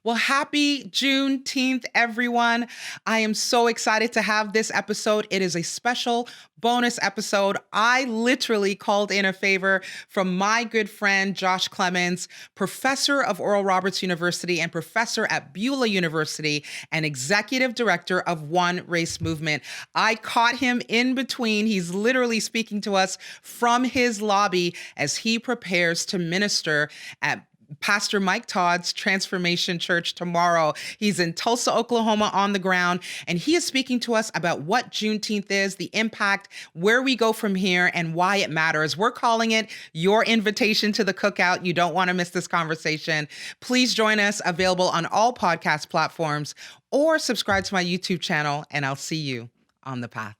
Well, happy Juneteenth, everyone. I am so excited to have this episode. It is a special bonus episode. I literally called in a favor from my good friend, Josh Clemons, professor of Oral Roberts University and professor at Beulah University and executive director of One Race Movement. I caught him in between. He's literally speaking to us from his lobby as he prepares to minister at Pastor Mike Todd's Transformation Church tomorrow. He's in Tulsa, Oklahoma on the ground, and he is speaking to us about what Juneteenth is, the impact, where we go from here, and why it matters. We're calling it your invitation to the cookout. You don't want to miss this conversation. Please join us, available on all podcast platforms, or subscribe to my YouTube channel, and I'll see you on the path.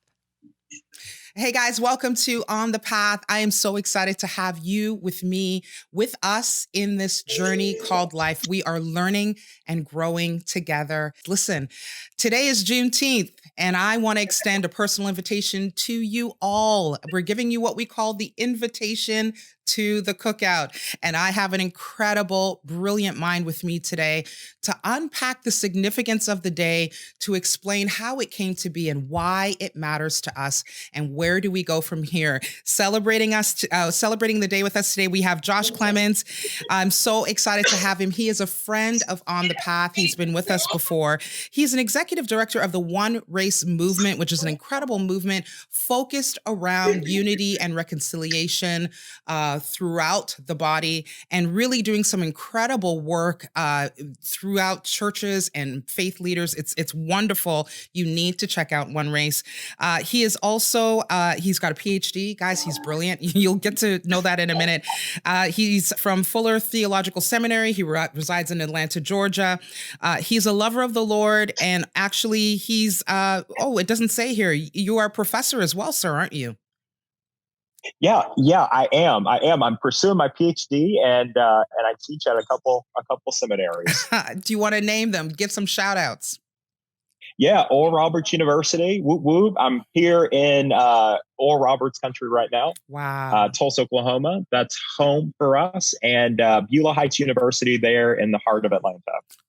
Hey guys, welcome to On the Path. I am so excited to have you with me, with us in this journey called life. We are learning and growing together. Listen, today is Juneteenth, and I want to extend a personal invitation to you all. We're giving you what we call the invitation to the cookout. And I have an incredible, brilliant mind with me today to unpack the significance of the day, to explain how it came to be and why it matters to us, and where do we go from here. Celebrating the day with us today, we have Josh Clemons. I'm so excited to have him. He is a friend of On the Path. He's been with us before. He's an executive director of the One Race Movement, which is an incredible movement focused around unity and reconciliation throughout the body, and really doing some incredible work throughout churches and faith leaders. It's wonderful. You need to check out One Race. He is also, he's got a PhD. Guys, he's brilliant. You'll get to know that in a minute. He's from Fuller Theological Seminary. He resides in Atlanta, Georgia. He's a lover of the Lord, and actually he's, it doesn't say here, you are a professor as well, sir, aren't you? Yeah, I am. I'm pursuing my PhD, and I teach at a couple seminaries. Do you want to name them? Give some shout outs. Yeah, Oral Roberts University. Whoop whoop. I'm here in Oral Roberts country right now. Wow. Tulsa, Oklahoma. That's home for us. And Beulah Heights University there in the heart of Atlanta.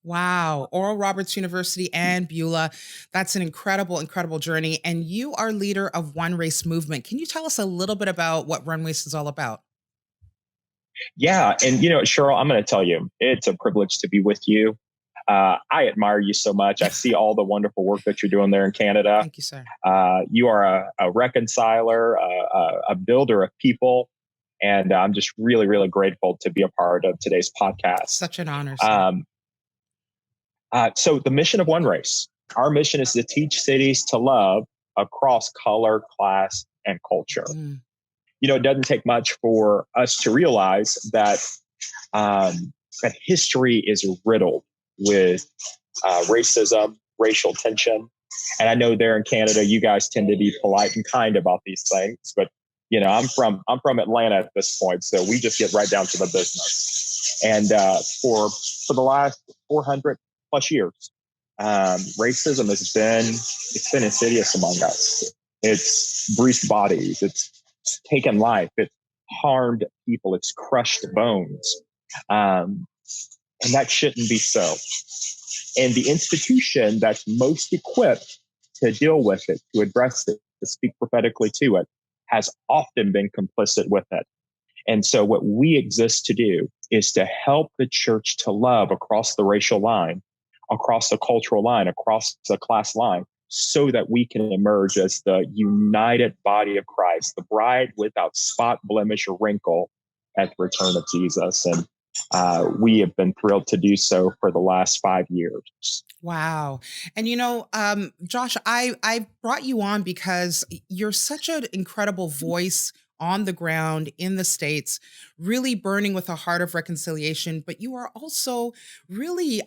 Wow. Oral Roberts University and Beulah. That's an incredible, incredible journey. And you are leader of One Race Movement. Can you tell us a little bit about what One Race is all about? Yeah. And, Cheryl, I'm going to tell you, it's a privilege to be with you. I admire you so much. I see all the wonderful work that you're doing there in Canada. Thank you, sir. You are a reconciler, a builder of people. And I'm just really, really grateful to be a part of today's podcast. Such an honor. So the mission of One Race, our mission is to teach cities to love across color, class, and culture. It doesn't take much for us to realize that that history is riddled with racism, racial tension. And I know there in Canada, you guys tend to be polite and kind about these things, but I'm from Atlanta at this point, so we just get right down to the business. And for the last 400 plus years, racism has been insidious among us. It's breached bodies, it's taken life, it's harmed people, it's crushed bones. And that shouldn't be so. And the institution that's most equipped to deal with it, to address it, to speak prophetically to it, has often been complicit with it. And so what we exist to do is to help the church to love across the racial line, across the cultural line, across the class line, so that we can emerge as the united body of Christ, the bride without spot, blemish, or wrinkle at the return of Jesus. And we have been thrilled to do so for the last 5 years. Wow. And Josh, I brought you on because you're such an incredible voice on the ground in the States, really burning with a heart of reconciliation, but you are also really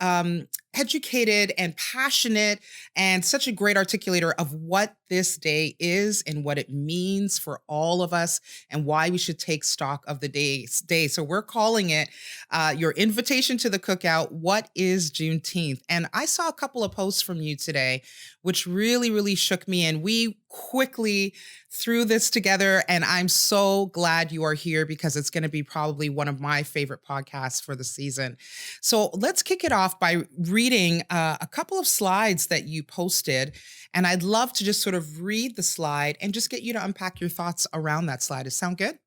educated and passionate and such a great articulator of what this day is and what it means for all of us and why we should take stock of the day. So we're calling it your invitation to the cookout. What is Juneteenth? And I saw a couple of posts from you today, which really, really shook me. And we quickly threw this together. And I'm so glad you are here because it's going to be probably one of my favorite podcasts for the season. So let's kick it off by reading a couple of slides that you posted. And I'd love to just sort of read the slide and just get you to unpack your thoughts around that slide. Does that sound good?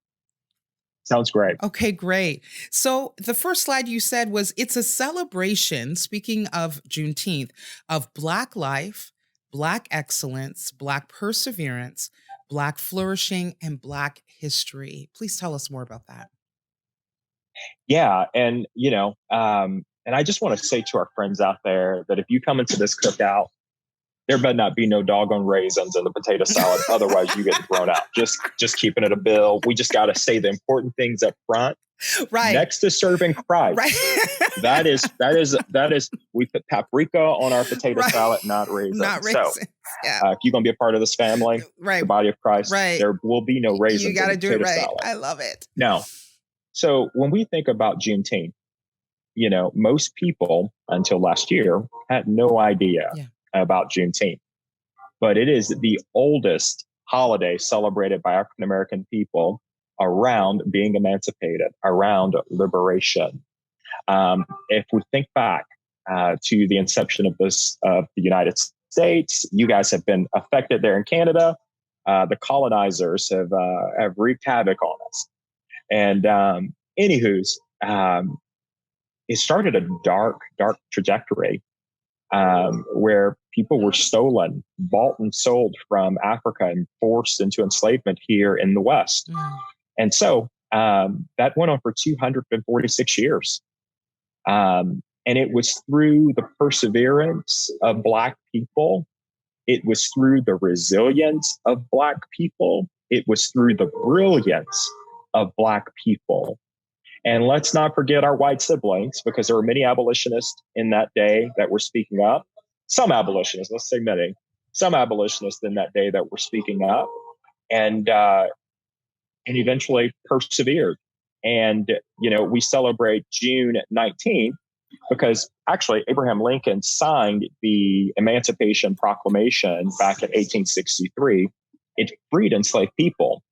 Sounds great. Okay, great. So the first slide you said was, it's a celebration, speaking of Juneteenth, of Black life, Black excellence, Black perseverance, Black flourishing, and Black history. Please tell us more about that. Yeah. And, and I just want to say to our friends out there that if you come into this cookout, there better not be no doggone raisins in the potato salad. Otherwise, you get thrown out. Just keeping it a bill. We just got to say the important things up front. Right. Next to serving Christ. Right. that is, we put paprika on our potato salad, not raisins. Not raisins. So, yeah. if you're going to be a part of this family, right. the body of Christ, right. there will be no raisins. You got to do it right. Salad. I love it. Now, so when we think about Juneteenth, most people until last year had no idea about Juneteenth, but it is the oldest holiday celebrated by African American people around being emancipated, around liberation. If we think back to the inception of the United States, you guys have been affected there in Canada. The colonizers have wreaked havoc on us. And anywho's, it started a dark trajectory where people were stolen, bought and sold from Africa and forced into enslavement here in the West. And so that went on for 246 years. And it was through the perseverance of Black people. It was through the resilience of Black people. It was through the brilliance of Black people. And let's not forget our white siblings, because there were many abolitionists in that day that were speaking up. Some abolitionists, let's say many, some abolitionists in that day that were speaking up and eventually persevered. And, we celebrate June 19th because actually Abraham Lincoln signed the Emancipation Proclamation back in 1863. It freed enslaved people.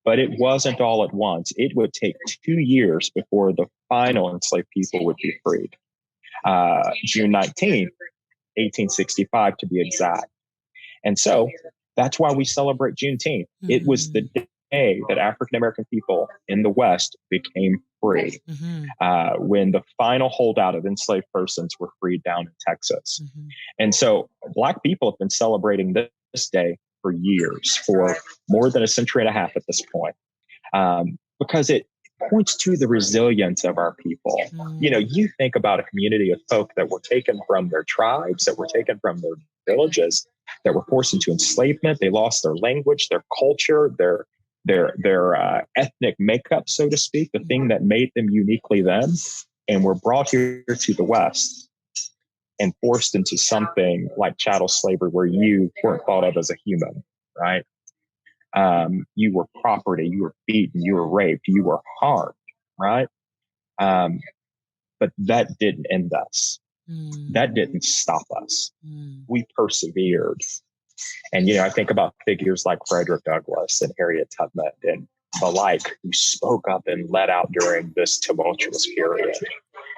But it wasn't all at once. It would take 2 years before the final enslaved people would be freed. June 19th, 1865 to be exact. And so that's why we celebrate Juneteenth. Mm-hmm. It was the day that African American people in the West became free, when the final holdout of enslaved persons were freed down in Texas. And so Black people have been celebrating this day for years, for more than a century and a half at this point, because it points to the resilience of our people. You think about a community of folk that were taken from their tribes, that were taken from their villages, that were forced into enslavement. They lost their language, their culture, their ethnic makeup, so to speak, the thing that made them uniquely them, and were brought here to the West and forced into something like chattel slavery, where you weren't thought of as a human, right? You were property, you were beaten, you were raped, you were harmed, right? But that didn't end us. That didn't stop us. We persevered. And, I think about figures like Frederick Douglass and Harriet Tubman and the like, who spoke up and let out during this tumultuous period.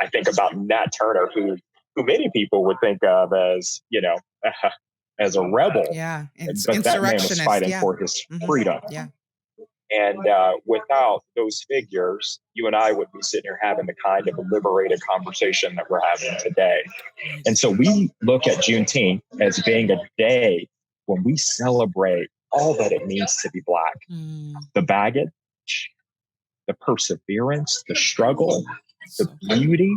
I think about Nat Turner, who many people would think of as, as a rebel. Yeah. But that man was fighting for his freedom. Yeah. And without those figures, you and I would be sitting here having the kind of liberated conversation that we're having today. And so we look at Juneteenth as being a day when we celebrate all that it means to be Black. The baggage, the perseverance, the struggle, the beauty.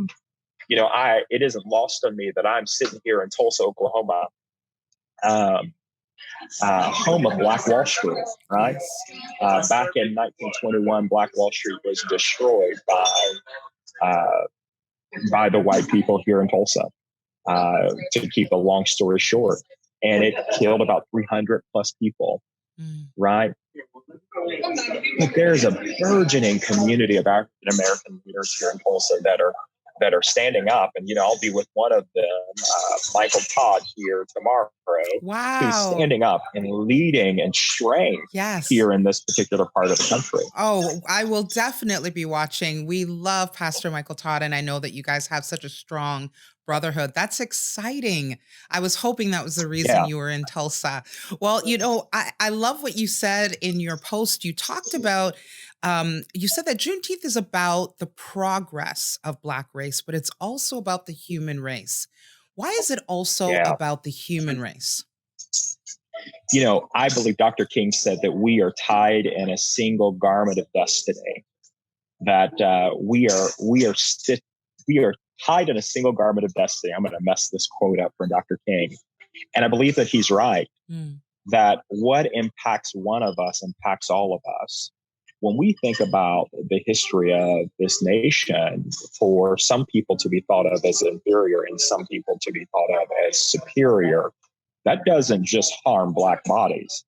It isn't lost on me that I'm sitting here in Tulsa, Oklahoma, home of Black Wall Street, right? Back in 1921, Black Wall Street was destroyed by the white people here in Tulsa, to keep a long story short. And it killed about 300 plus people, right? But there's a burgeoning community of African American leaders here in Tulsa that are that are standing up. And, I'll be with one of them, Michael Todd, here tomorrow, who's Wow. standing up and leading and straying Yes. here in this particular part of the country. Oh, I will definitely be watching. We love Pastor Michael Todd, and I know that you guys have such a strong brotherhood. That's exciting. I was hoping that was the reason Yeah. you were in Tulsa. Well, I love what you said in your post. You talked about, you said that Juneteenth is about the progress of Black race, but it's also about the human race. Why is it also Yeah. about the human race? I believe Dr. King said that we are tied in a single garment of destiny. That we are tied in a single garment of destiny. I'm going to mess this quote up from Dr. King, and I believe that he's right. That what impacts one of us impacts all of us. When we think about the history of this nation, for some people to be thought of as inferior and some people to be thought of as superior, that doesn't just harm Black bodies.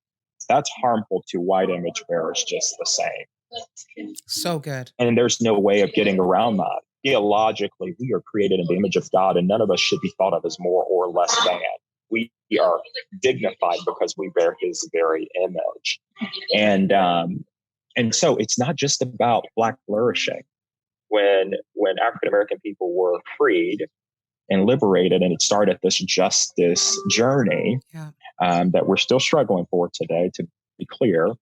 That's harmful to white image bearers just the same. So good. And there's no way of getting around that. Theologically, we are created in the image of God, and none of us should be thought of as more or less than. We are dignified because we bear His very image. And so it's not just about Black flourishing. When African American people were freed and liberated, and it started this justice journey that we're still struggling for today, to be clear,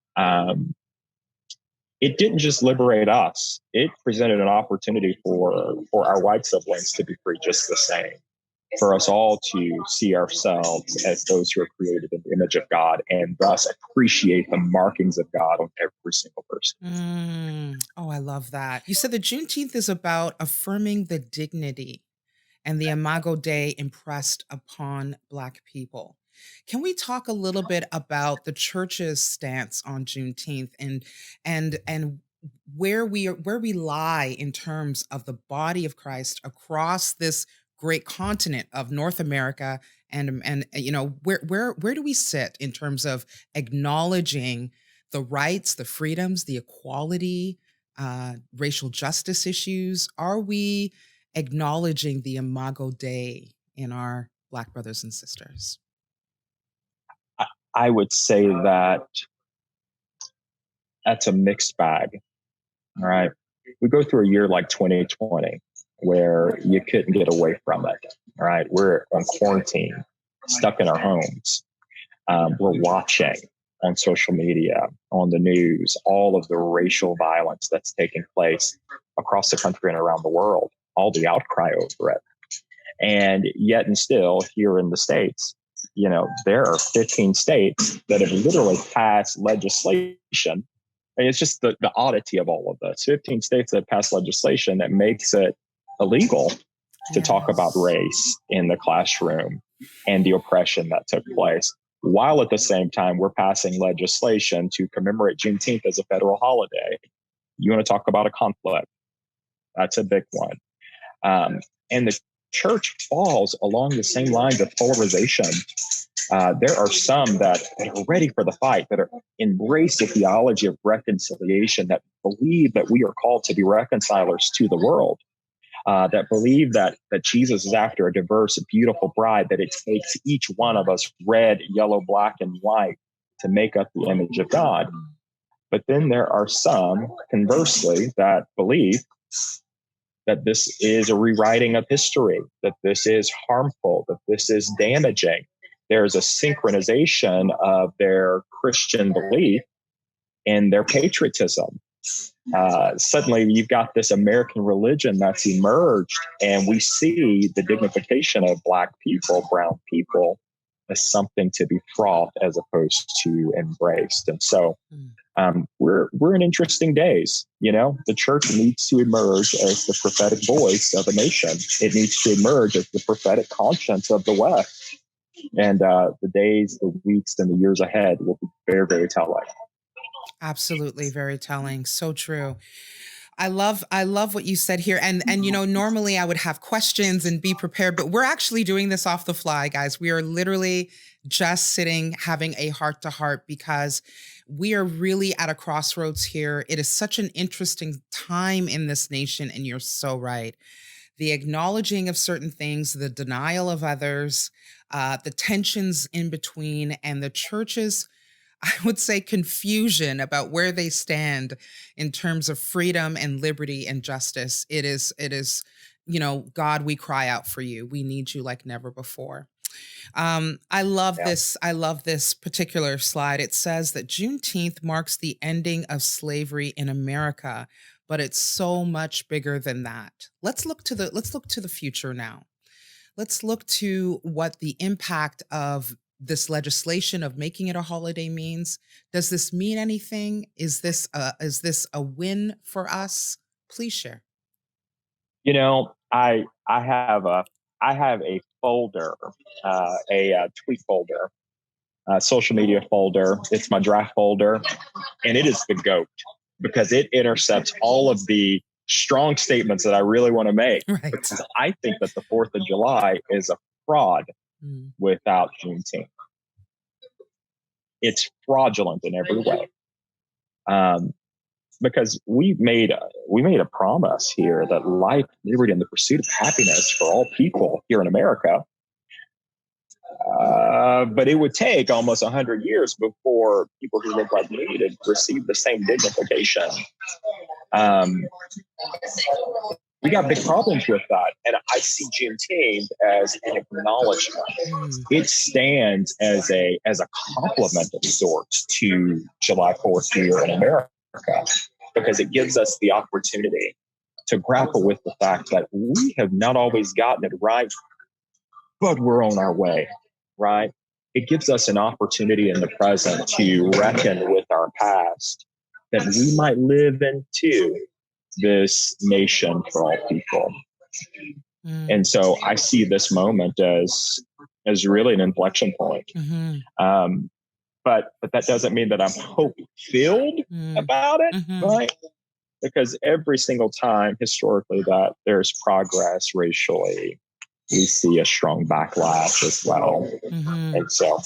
it didn't just liberate us. It presented an opportunity for our white siblings to be free just the same, for us all to see ourselves as those who are created in the image of God and thus appreciate the markings of God on every single person. Oh, I love that. You said that Juneteenth is about affirming the dignity and the Imago Dei impressed upon Black people. Can we talk a little bit about the church's stance on Juneteenth and where we lie in terms of the body of Christ across this great continent of North America, and where do we sit in terms of acknowledging the rights, the freedoms, the equality, racial justice issues? Are we acknowledging the Imago Dei in our Black brothers and sisters? I would say that that's a mixed bag. All right. We go through a year like 2020 where you couldn't get away from it. All right. We're on quarantine, stuck in our homes. We're watching on social media, on the news, all of the racial violence that's taking place across the country and around the world, all the outcry over it. And yet and still here in the States, there are 15 states that have literally passed legislation. And it's just the oddity of all of this. 15 states that passed legislation that makes it illegal to talk about race in the classroom and the oppression that took place, while at the same time we're passing legislation to commemorate Juneteenth as a federal holiday. You want to talk about a conflict? That's a big one. And the church falls along the same lines of polarization. There are some that are ready for the fight, that are embrace the theology of reconciliation, that believe that we are called to be reconcilers to the world, that believe that Jesus is after a diverse, beautiful bride, that it takes each one of us, red, yellow, black, and white, to make up the image of God. But then there are some, conversely, that believe that this is a rewriting of history, that this is harmful, that this is damaging. There's a synchronization of their Christian belief and their patriotism. Suddenly, you've got this American religion that's emerged, and we see the dignification of Black people, brown people, as something to be fraught as opposed to embraced. And so we're in interesting days. The church needs to emerge as the prophetic voice of a nation. It needs to emerge as the prophetic conscience of the West. And the days, the weeks, and the years ahead will be very, very telling. Absolutely, very telling. So true. I love what you said here. And normally I would have questions and be prepared, but we're actually doing this off the fly, guys. We are literally just sitting, having a heart to heart, because we are really at a crossroads here. It is such an interesting time in this nation, and you're so right. the acknowledging of certain things, the denial of others, the tensions in between, and the church's, I would say, confusion about where they stand in terms of freedom and liberty and justice. It is, God, we cry out for you. We need you like never before. I love Yeah. this. I love this particular slide. It says that Juneteenth marks the ending of slavery in America, but it's so much bigger than that. Let's look to the future now. Let's look to what the impact of this legislation of making it a holiday means. Does this mean anything? Is this a win for us? Please share. I have a folder, a tweet folder, social media folder. It's my draft folder, and it is the goat because it intercepts all of the strong statements that I really want to make. Right. Because I think that the 4th of July is a fraud Mm. without Juneteenth. It's fraudulent in every way. Because we made a promise here that life, liberty, and the pursuit of happiness for all people here in America. But it would take almost 100 years before people who look like me to receive the same dignification. Um, we got big problems with that. And I see Juneteenth as an acknowledgement. Mm. It stands as a complement of sorts to July 4th here in America, because it gives us the opportunity to grapple with the fact that we have not always gotten it right, but we're on our way, right? It gives us an opportunity in the present to reckon with our past, that we might live into this nation for all people. Mm. And so I see this moment as really an inflection point. Mhm. But that doesn't mean that I'm hope filled Mm. about it, Mhm. right? Because every single time historically that there's progress racially, we see a strong backlash as well. Mhm. And so,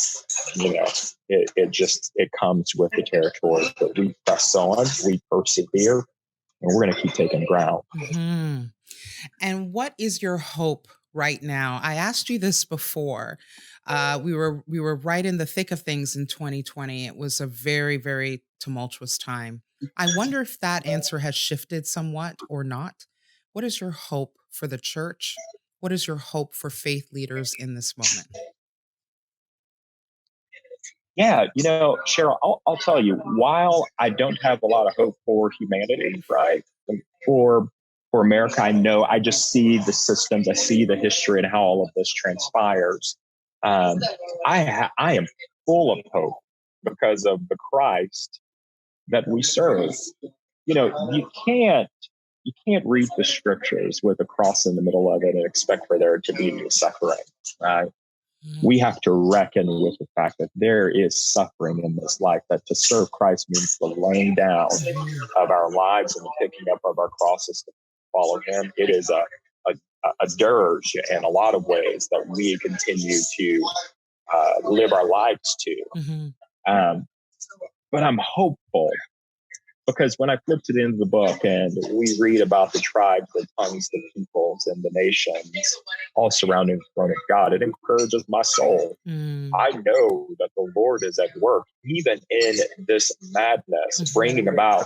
it comes with the territory, but we press on, we persevere, and we're going to keep taking ground. Mhm. And what is your hope right now? I asked you this before. We were right in the thick of things in 2020. It was a very, very tumultuous time. I wonder if that answer has shifted somewhat or not. What is your hope for the church? What is your hope for faith leaders in this moment? Yeah, Cheryl, I'll tell you, while I don't have a lot of hope for humanity, right? For for America, I just see the systems, I see the history and how all of this transpires. Um, I am full of hope because of the Christ that we serve. You can't read the scriptures with a cross in the middle of it and expect for there to be suffering, right? Mm. We have to reckon with the fact that there is suffering in this life, that to serve Christ means the laying down Mhm. of our lives and the picking up of our crosses to follow him. It is a dirge in a lot of ways that we continue to live our lives to. Mhm. Um, but I'm hopeful, because when I flip to the end of the book and we read about the tribes, the tongues, the peoples, and the nations all surrounding the throne of God, it encourages my soul. Mm. I know that the Lord is at work, even in this madness, Mhm. bringing about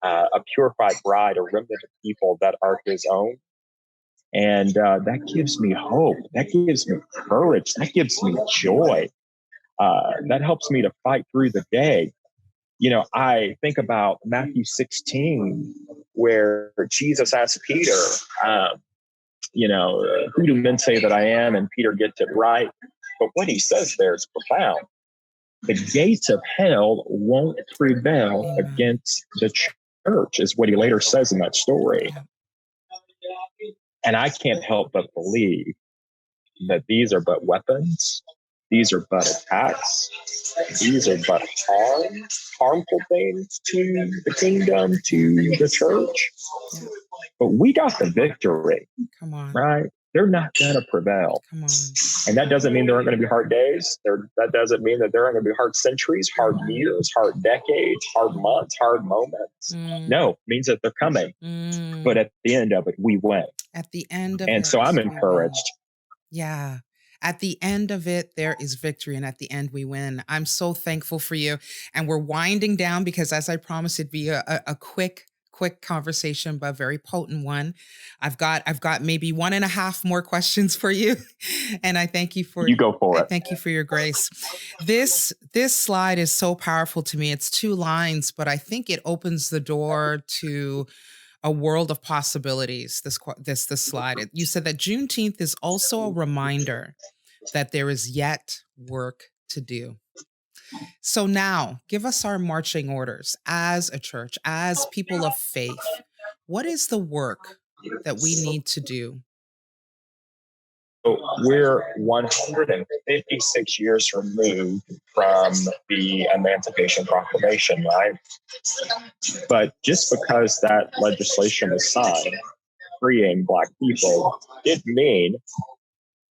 a purified bride, a remnant of people that are his own. And that gives me hope. That gives me courage. That gives me joy. That helps me to fight through the day. I think about Matthew 16, where Jesus asked Peter, who do men say that I am? And Peter gets it right. But what he says there is profound. The gates of hell won't prevail Amen. against the church, is what he later says in that story. Yeah. And I can't help but believe that these are but weapons. These are but attacks. These are but harmful things to the kingdom, to the church. Yeah. But we got the victory, Come on. right? they're not going to prevail. Come on. And that doesn't mean there aren't going to be hard days. That doesn't mean that there aren't going to be hard centuries, hard years, hard decades, hard months, hard moments. No, it means that they're coming. But at the end of it, we win. At the end of it. And so I'm encouraged. Yeah. At the end of it, there is victory. And at the end, we win. I'm so thankful for you. And we're winding down because, as I promised, it'd be a quick conversation, but a very potent one. I've got maybe 1.5 more questions for you. And I thank you for you go for it. Thank you for your grace. This slide is so powerful to me. It's 2 lines, but I think it opens the door to a world of possibilities. This slide. You said that Juneteenth is also a reminder that there is yet work to do. So now, give us our marching orders as a church, as people of faith. What is the work that we need to do? So we're 156 years removed from the Emancipation Proclamation, right? But just because that legislation was signed, freeing Black people, didn't mean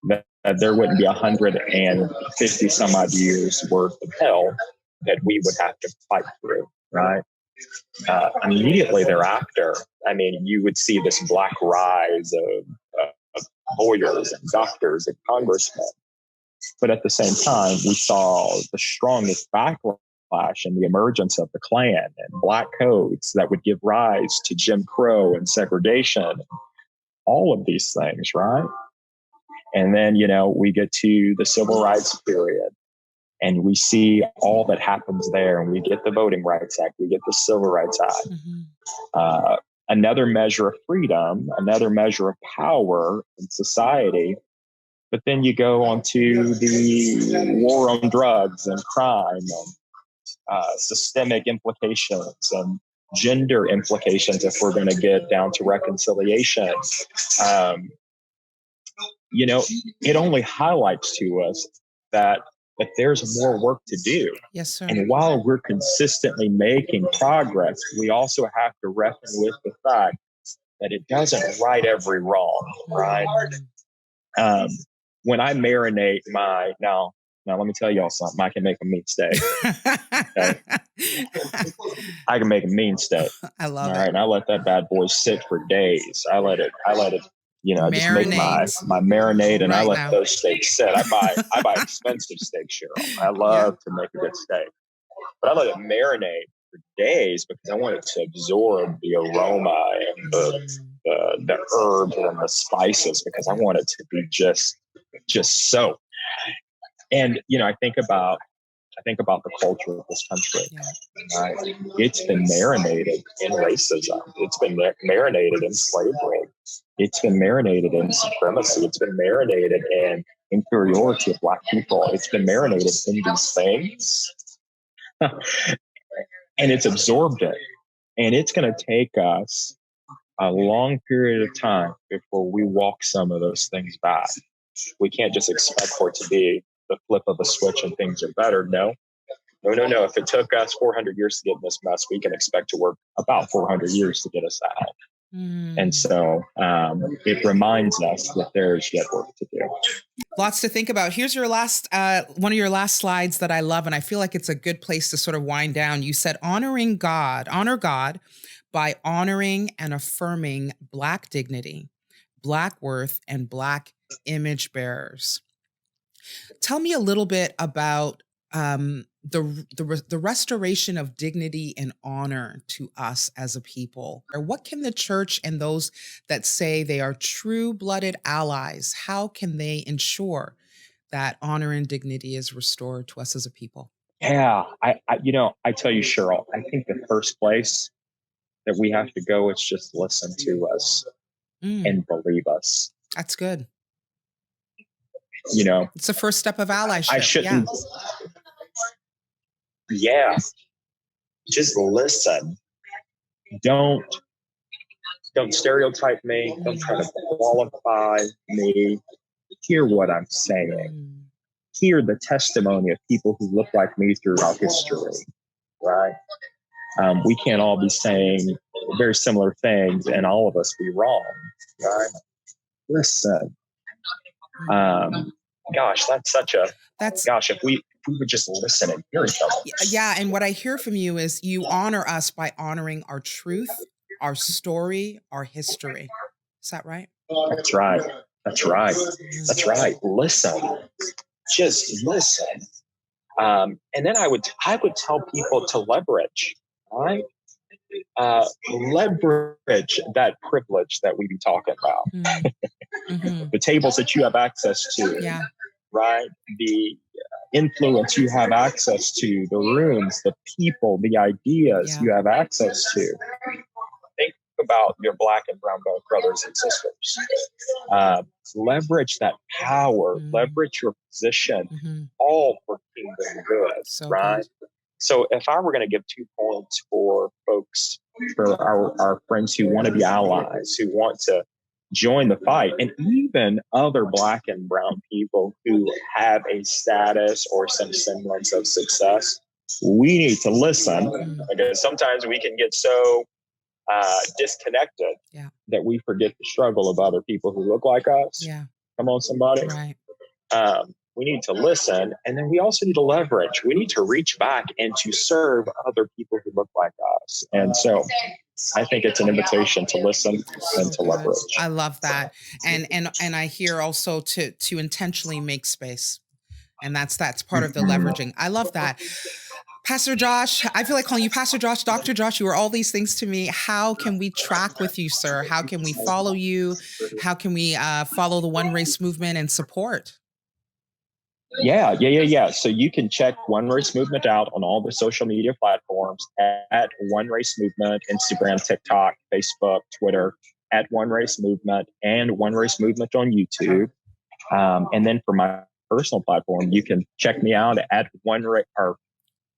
that there wouldn't be 150 some odd years worth of hell that we would have to fight through, right? Immediately thereafter, I mean, you would see this Black rise of lawyers and doctors and congressmen. But at the same time, we saw the strongest backlash in the emergence of the Klan and Black codes that would give rise to Jim Crow and segregation, all of these things, right? And then, we get to the Civil Rights period and we see all that happens there. And we get the Voting Rights Act, we get the Civil Rights Act, another measure of freedom, another measure of power in society. But then you go on to the war on drugs and crime and systemic implications and gender implications if we're going to get down to reconciliation. It only highlights to us that there's more work to do. Yes, sir. And while we're consistently making progress, we also have to reckon with the fact that it doesn't right every wrong, right? When I marinate now let me tell y'all something. I can make a mean steak. Okay? I can make a mean steak. I love it. All right, and I let that bad boy sit for days. I let it just make my marinade, and I let those steaks sit. I buy expensive steak, Cheryl. I love to make a good steak, but I let it marinate for days because I want it to absorb the aroma and the herbs and the spices because I want it to be just so. And I think about the culture of this country. Right? It's been marinated in racism. It's been marinated in slavery. It's been marinated in supremacy. It's been marinated in inferiority of Black people. It's been marinated in these things. And it's absorbed it. And it's going to take us a long period of time before we walk some of those things back. We can't just expect for it to be the flip of a switch and things are better. No. If it took us 400 years to get in this mess, we can expect to work about 400 years to get us out. And so it reminds us that there's yet work to do. Lots to think about. Here's your last, one of your last slides that I love, and I feel like it's a good place to sort of wind down. You said, honor God by honoring and affirming Black dignity, Black worth, and Black image bearers. Tell me a little bit about the restoration of dignity and honor to us as a people. Or what can the church and those that say they are true-blooded allies, how can they ensure that honor and dignity is restored to us as a people? Yeah, I tell you, Cheryl, I think the first place that we have to go is just listen to us and believe us. That's good. It's the first step of allyship. I shouldn't. Yeah. Just listen. Don't stereotype me. Don't try to qualify me. Hear what I'm saying. Hear the testimony of people who look like me throughout history, right? We can't all be saying very similar things and all of us be wrong, right? Listen. Gosh, if we would just listen and hear each other. Yeah. And what I hear from you is you honor us by honoring our truth, our story, our history. Is that right? That's right. That's right. That's right. Listen. Just listen. And then I would tell people to leverage, right? Leverage that privilege that we be talking about. The tables that you have access to, right? The influence you have access to, the rooms, the people, the ideas you have access to. Think about your Black and brown belt brothers and sisters. Leverage that power, leverage your position, all for kingdom good, right? So if I were going to give 2 points for folks, for our friends who want to be allies, who want to join the fight, and even other Black and brown people who have a status or some semblance of success, we need to listen, because sometimes we can get so disconnected that we forget the struggle of other people who look like us. Come on, somebody. Right. We need to listen, and then we also need to leverage. We need to reach back and to serve other people who look like us. And so I think it's an invitation to listen and to leverage. I love that. And I hear also to intentionally make space. And that's part of the leveraging. I love that. Pastor Josh, I feel like calling you Pastor Josh, Dr. Josh, you are all these things to me. How can we track with you, sir? How can we follow you? How can we follow the One Race movement and support? Yeah. So you can check One Race Movement out on all the social media platforms at One Race Movement, Instagram, TikTok, Facebook, Twitter, at One Race Movement, and One Race Movement on YouTube. And then for my personal platform, you can check me out at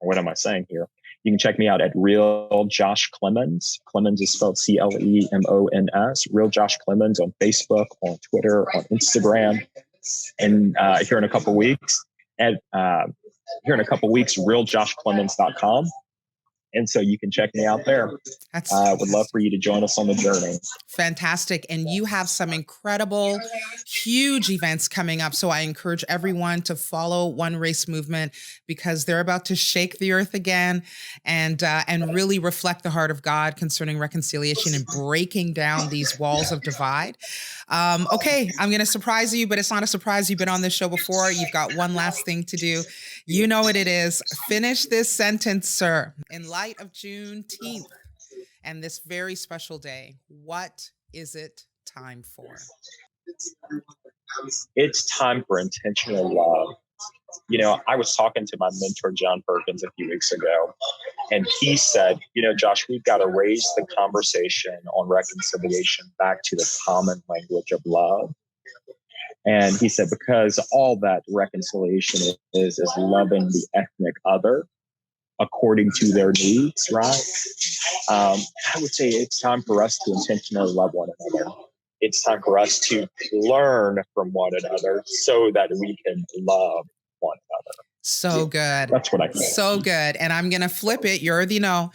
what am I saying here? You can check me out at Real Josh Clemons. Clemons is spelled Clemons. Real Josh Clemons on Facebook, on Twitter, on Instagram. And here in a couple weeks, realjoshclemons.com. And so you can check me out there. I would love for you to join us on the journey. Fantastic. And you have some incredible, huge events coming up. So I encourage everyone to follow One Race Movement, because they're about to shake the earth again and really reflect the heart of God concerning reconciliation and breaking down these walls of divide. Okay, I'm going to surprise you, but it's not a surprise. You've been on this show before. You've got one last thing to do. You know what it is. Finish this sentence, sir. In light of Juneteenth and this very special day, what is it time for? It's time for intentional love. You know, I was talking to my mentor, John Perkins, a few weeks ago, and he said, Josh, we've got to raise the conversation on reconciliation back to the common language of love. And he said, because all that reconciliation is loving the ethnic other according to their needs, right? I would say it's time for us to intentionally love one another. It's time for us to learn from one another so that we can love one another. So good. That's what I think. So good. And I'm going to flip it. You already know.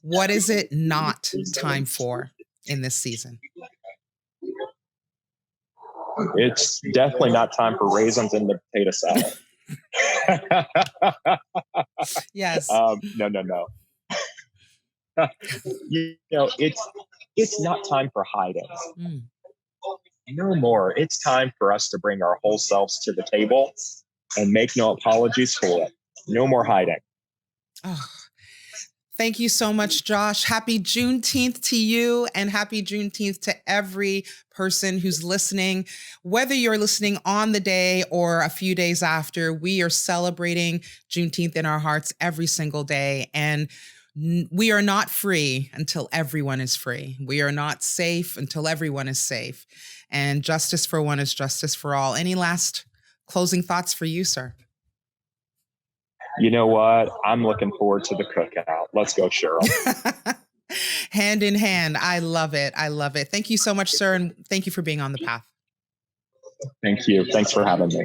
What is it not time for in this season? It's definitely not time for raisins in the potato salad. Yes. No. It's not time for hiding. No more. It's time for us to bring our whole selves to the table and make no apologies for it. No more hiding. Oh, thank you so much, Josh. Happy Juneteenth to you, and happy Juneteenth to every person who's listening. Whether you're listening on the day or a few days after, we are celebrating Juneteenth in our hearts every single day. And we are not free until everyone is free. We are not safe until everyone is safe. And justice for one is justice for all. Any last closing thoughts for you, sir? You know what? I'm looking forward to the cookout. Let's go, Cheryl. Hand in hand. I love it. I love it. Thank you so much, sir. And thank you for being on the path. Thank you. Thanks for having me.